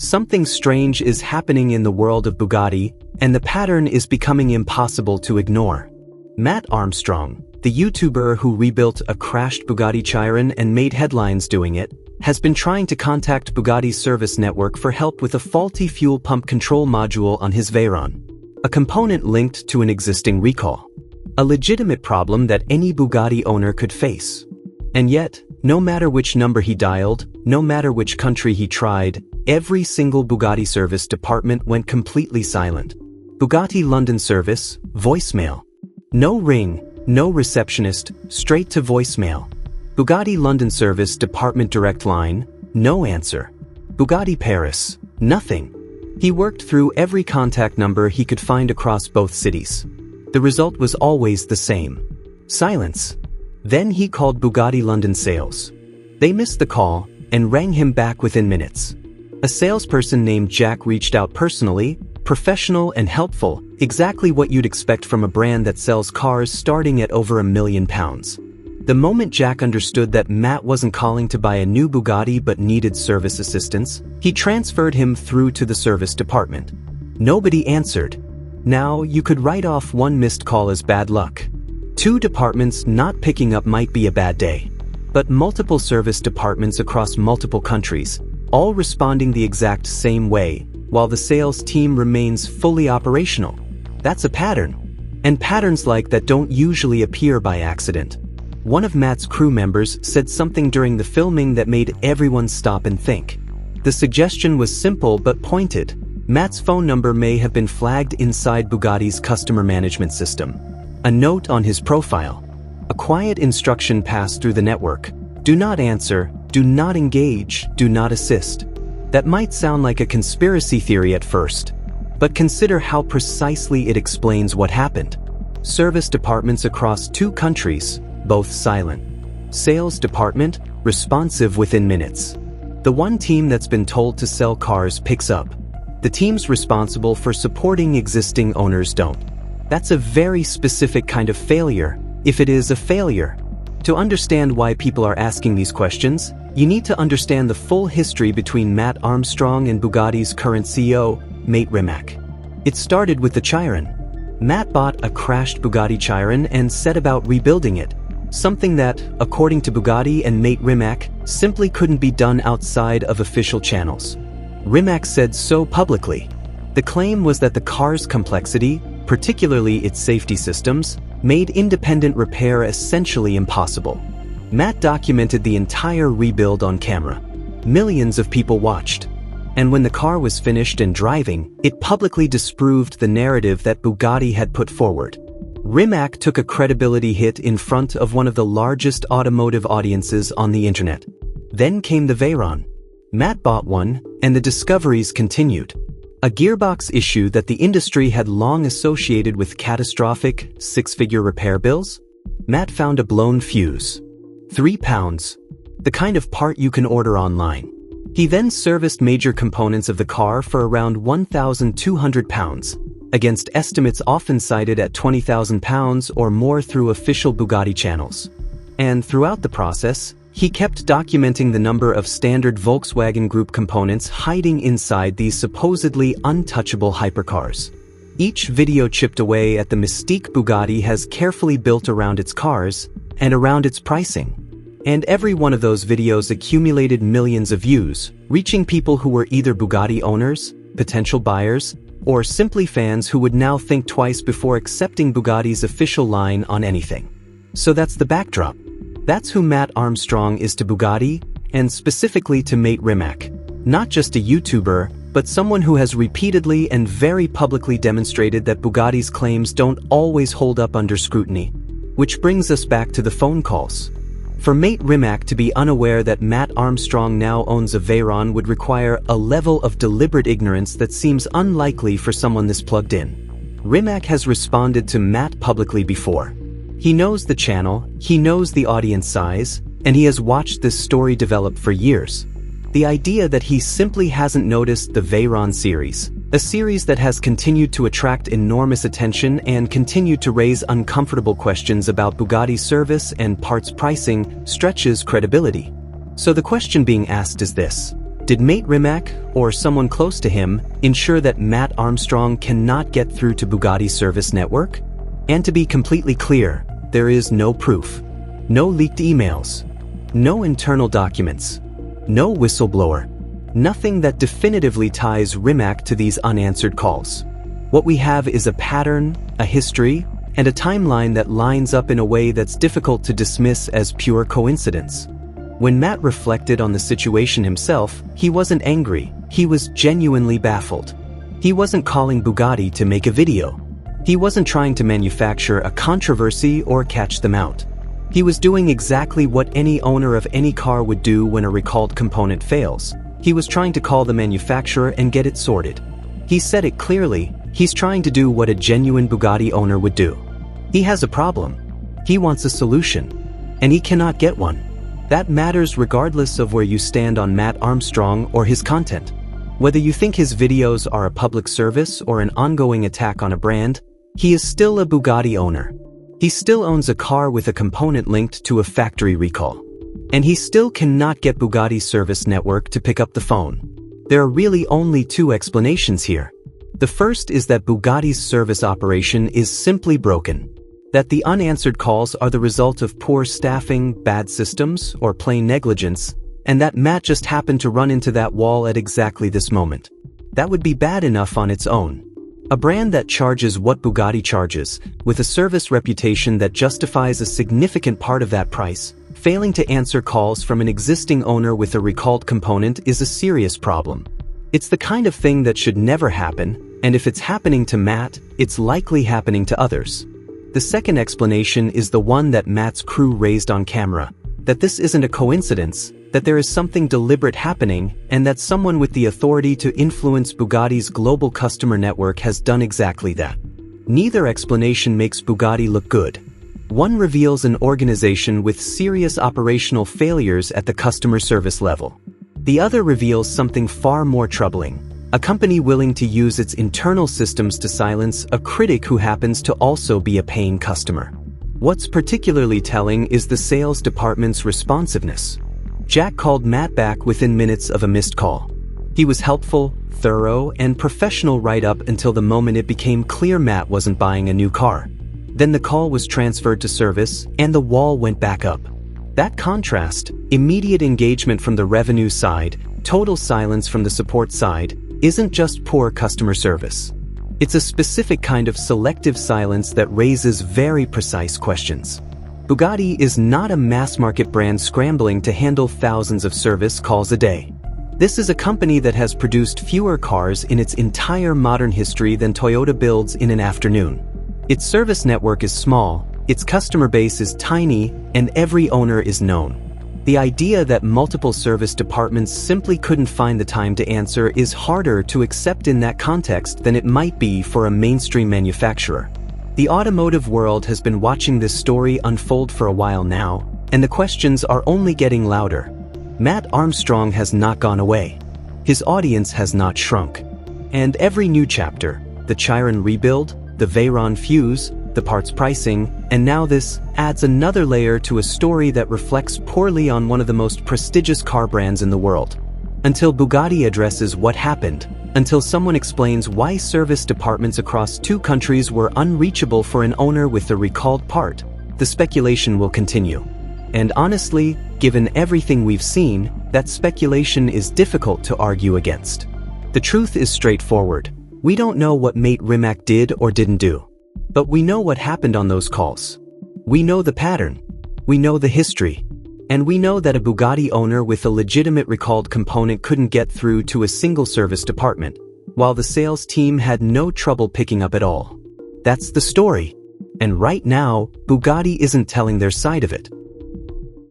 Something strange is happening in the world of Bugatti, and the pattern is becoming impossible to ignore. Matt Armstrong, the YouTuber who rebuilt a crashed Bugatti Chiron and made headlines doing it, has been trying to contact Bugatti's service network for help with a faulty fuel pump control module on his Veyron, a component linked to an existing recall. A legitimate problem that any Bugatti owner could face. And yet, no matter which number he dialed, no matter which country he tried, every single Bugatti service department went completely silent. Bugatti London service, voicemail. No ring, no receptionist, straight to voicemail. Bugatti London service department direct line, no answer. Bugatti Paris, nothing. He worked through every contact number he could find across both cities. The result was always the same. Silence. Then he called Bugatti London sales. They missed the call and rang him back within minutes. A salesperson named Jack reached out personally, professional and helpful, exactly what you'd expect from a brand that sells cars starting at over £1 million. The moment Jack understood that Matt wasn't calling to buy a new Bugatti but needed service assistance, he transferred him through to the service department. Nobody answered. Now, you could write off one missed call as bad luck. 2 departments not picking up might be a bad day. But multiple service departments across multiple countries, all responding the exact same way, while the sales team remains fully operational. That's a pattern. And patterns like that don't usually appear by accident. One of Matt's crew members said something during the filming that made everyone stop and think. The suggestion was simple but pointed. Matt's phone number may have been flagged inside Bugatti's customer management system. A note on his profile. A quiet instruction passed through the network. Do not answer, do not engage, do not assist. That might sound like a conspiracy theory at first, but consider how precisely it explains what happened. Service departments across 2 countries, both silent. Sales department, responsive within minutes. The one team that's been told to sell cars picks up. The teams responsible for supporting existing owners don't. That's a very specific kind of failure, if it is a failure. To understand why people are asking these questions, you need to understand the full history between Matt Armstrong and Bugatti's current CEO, Mate Rimac. It started with the Chiron. Matt bought a crashed Bugatti Chiron and set about rebuilding it, something that, according to Bugatti and Mate Rimac, simply couldn't be done outside of official channels. Rimac said so publicly. The claim was that the car's complexity, particularly its safety systems, made independent repair essentially impossible. Matt documented the entire rebuild on camera. Millions of people watched. And when the car was finished and driving, it publicly disproved the narrative that Bugatti had put forward. Rimac took a credibility hit in front of one of the largest automotive audiences on the internet. Then came the Veyron. Matt bought one, and the discoveries continued. A gearbox issue that the industry had long associated with catastrophic, 6-figure repair bills? Matt found a blown fuse. £3. The kind of part you can order online. He then serviced major components of the car for around £1,200, against estimates often cited at £20,000 or more through official Bugatti channels. And throughout the process, he kept documenting the number of standard Volkswagen Group components hiding inside these supposedly untouchable hypercars. Each video chipped away at the mystique Bugatti has carefully built around its cars and around its pricing. And every one of those videos accumulated millions of views, reaching people who were either Bugatti owners, potential buyers, or simply fans who would now think twice before accepting Bugatti's official line on anything. So that's the backdrop. That's who Matt Armstrong is to Bugatti, and specifically to Mate Rimac. Not just a YouTuber, but someone who has repeatedly and very publicly demonstrated that Bugatti's claims don't always hold up under scrutiny. Which brings us back to the phone calls. For Mate Rimac to be unaware that Matt Armstrong now owns a Veyron would require a level of deliberate ignorance that seems unlikely for someone this plugged in. Rimac has responded to Matt publicly before. He knows the channel, he knows the audience size, and he has watched this story develop for years. The idea that he simply hasn't noticed the Veyron series, a series that has continued to attract enormous attention and continued to raise uncomfortable questions about Bugatti's service and parts pricing, stretches credibility. So the question being asked is this: Did mate Rimac, or someone close to him, ensure that Matt Armstrong cannot get through to Bugatti's service network? And to be completely clear, there is no proof. No leaked emails. No internal documents. No whistleblower. Nothing that definitively ties Rimac to these unanswered calls. What we have is a pattern, a history, and a timeline that lines up in a way that's difficult to dismiss as pure coincidence. When Matt reflected on the situation himself, he wasn't angry, he was genuinely baffled. He wasn't calling Bugatti to make a video. He wasn't trying to manufacture a controversy or catch them out. He was doing exactly what any owner of any car would do when a recalled component fails. He was trying to call the manufacturer and get it sorted. He said it clearly, he's trying to do what a genuine Bugatti owner would do. He has a problem. He wants a solution. And he cannot get one. That matters regardless of where you stand on Matt Armstrong or his content. Whether you think his videos are a public service or an ongoing attack on a brand, he is still a Bugatti owner. He still owns a car with a component linked to a factory recall. And he still cannot get Bugatti's service network to pick up the phone. There are really only two explanations here. The first is that Bugatti's service operation is simply broken. That the unanswered calls are the result of poor staffing, bad systems, or plain negligence, and that Matt just happened to run into that wall at exactly this moment. That would be bad enough on its own. A brand that charges what Bugatti charges, with a service reputation that justifies a significant part of that price, failing to answer calls from an existing owner with a recalled component is a serious problem. It's the kind of thing that should never happen, and if it's happening to Matt, it's likely happening to others. The second explanation is the one that Matt's crew raised on camera, that this isn't a coincidence, that there is something deliberate happening, and that someone with the authority to influence Bugatti's global customer network has done exactly that. Neither explanation makes Bugatti look good. One reveals an organization with serious operational failures at the customer service level. The other reveals something far more troubling. A company willing to use its internal systems to silence a critic who happens to also be a paying customer. What's particularly telling is the sales department's responsiveness. Jack called Matt back within minutes of a missed call. He was helpful, thorough, and professional right up until the moment it became clear Matt wasn't buying a new car. Then the call was transferred to service, and the wall went back up. That contrast, immediate engagement from the revenue side, total silence from the support side, isn't just poor customer service. It's a specific kind of selective silence that raises very precise questions. Bugatti is not a mass-market brand scrambling to handle thousands of service calls a day. This is a company that has produced fewer cars in its entire modern history than Toyota builds in an afternoon. Its service network is small, its customer base is tiny, and every owner is known. The idea that multiple service departments simply couldn't find the time to answer is harder to accept in that context than it might be for a mainstream manufacturer. The automotive world has been watching this story unfold for a while now, and the questions are only getting louder. Matt Armstrong has not gone away. His audience has not shrunk. And every new chapter, the Chiron rebuild, the Veyron fuse, the parts pricing, and now this, adds another layer to a story that reflects poorly on one of the most prestigious car brands in the world. Until Bugatti addresses what happened, until someone explains why service departments across two countries were unreachable for an owner with a recalled part, the speculation will continue. And honestly, given everything we've seen, that speculation is difficult to argue against. The truth is straightforward. We don't know what mate Rimac did or didn't do. But we know what happened on those calls. We know the pattern. We know the history. And we know that a Bugatti owner with a legitimate recalled component couldn't get through to a single service department, while the sales team had no trouble picking up at all. That's the story. And right now, Bugatti isn't telling their side of it.